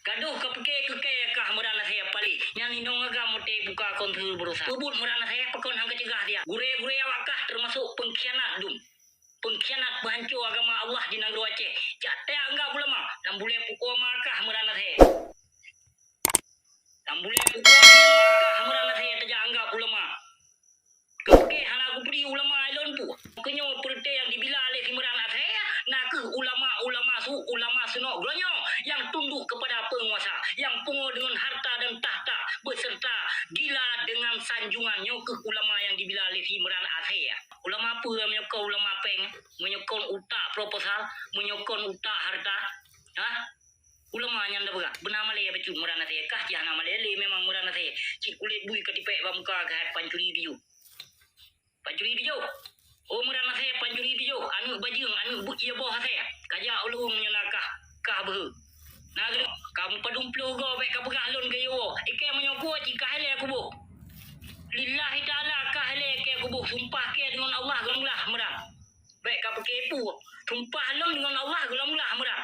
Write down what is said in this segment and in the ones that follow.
Gaduh ke kah merana saya pali. Yang ninong agak mote buka kontur berusaha. Ubud merana saya pekon hang kecegah dia. Gure-gure awakah termasuk pengkhianat dum. Pengkhianat penghancur agama Allah di negeri Aceh. Jatah enggak ulama. Dan boleh pukul makah merana saya. Dan boleh pukul makah merana saya terjak enggak ulama. Kepke hana aku beri ulama ilon pu. Kenyo perte yang dibila oleh merana saya. Nak ke ulama senok glonyo yang tunduk kepada penguasa, yang pungo dengan harta dan tahta beserta gila dengan sanjungannya ke ulama yang dibila oleh Imran Aceh. Ulama apa yang menyokong ulama peng, menyokong utak proposal, menyokong utak harta? Ulama yang dah berak benar malay becu Imran Aceh kah jana malay memang Imran Aceh cik kulit bui ketipek bamuka ke pancuri biu. Pancuri biu. Oh Imran Aceh pancuri biu anu bajing anu buk ia bawah saya. Kajak ulung menyonakah kah ber. Nah, kamu padumplo go baik ka pegah lon ke yo. Ike menyoko jika hele aku bu. Lillahi taala ka hele ke aku bu sumpah ke dengan Allah gelamlah merah. Baik ka pekepu. Sumpah lon dengan Allah gelamlah merah.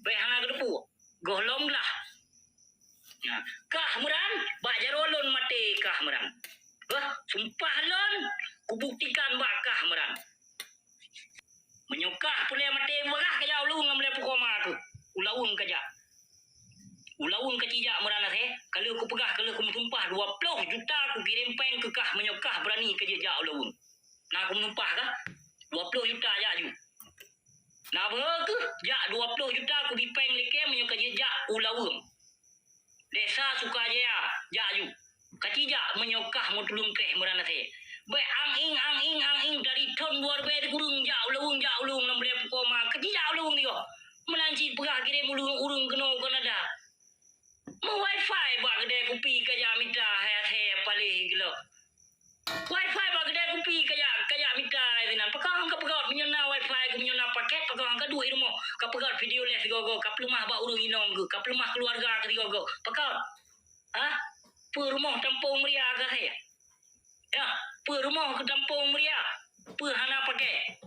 Baik hana gedepu. Golonglah. Nah, kah meran bak jarolon mate kah meran. Sumpah lon kubuktikan bak kah meran. Menyokah pulai mate berah kaya ulung ngamle pukoma tu. Ulawung kajak. Ulawung kecijak merana saya. Kalau aku pegah, kalau aku mentumpah 20 juta aku kirim peng ke kah menyokah berani kejejak ulawung. Nah aku menumpah kah? 20 juta aja ju. Nah berke? Jak 20 juta aku dipeng leke menyokah jejak ulawung. Desa Sukajaya, jak ju. Kecijak menyokah mutulung teh merana saya. Baik anging dari tahun 2000 kurung jak ulawung namble pukoma. Kecijak ulawung dia. Melanci pegah kirim urung kena Kanada. Wifi bak kedai kopi kaya minta hai paling gila. Wifi bak kedai kopi kaya minta inan. Pakang ka pegat menyana wifi ke menyana paket pakang ka duit rumah. Ka pegat video les go ka pelumah bak urung inong ke. Ka pelumah keluarga ke go. Pakang. Per rumah Tampung Meria ke saya. Ya, per rumah ke Tampung Meria. Per hana pakai.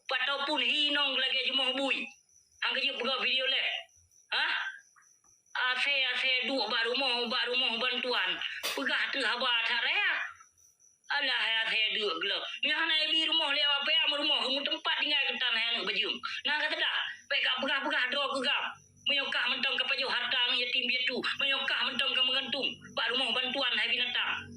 Ataupun hinong lagi cuma bui. Angka je pegat video les. Ase duk bak rumah bantuan. Pegah tu haba taraya. Alah ase duk gelap. Ni hana ibi rumah le apa ya rumah kamu tempat tinggal ketan hang bajum. Nah kata dak. Baik pegah do ke gam. Menyokah mentong ke paju harta yatim piatu. Menyokah mentong ke mengantung. Bak rumah bantuan hai binatang.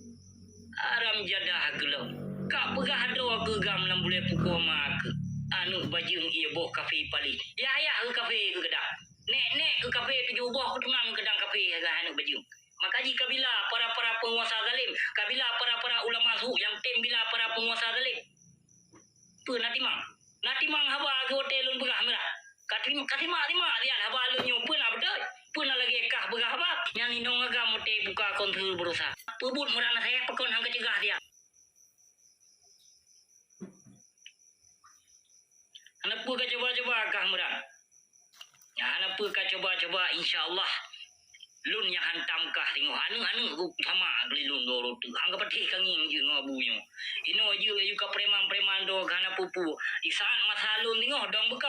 Aram jadah gelap. Kak pegah do ke gam lam boleh pukul mak. Anu bajum ia boh kafe pali. Ya ke kafe ke kedak. Nek ke kafe pergi ubah ketunang kedang kafe agak anak baju. Maka jika bila para penguasa zalim, kabila para ulama su yang tem bila para penguasa zalim. Nanti mang haba ke hotelun begah merah. Katima dia haba alunyo pun betul. Pun lagi kah begah haba. Yang indong agak mote buka kontur berusaha. Pebut merana saya pekon hang kecegah dia. Anak pu coba kah merah. Ya, anak pun coba insya-Allah. Lun yang hantam kah tengok anu sama beli lun doro tu. Anggap patih kanging je ngabunyo. Ino je ka preman do kana pupu. Di saat masa lun tengok dong beka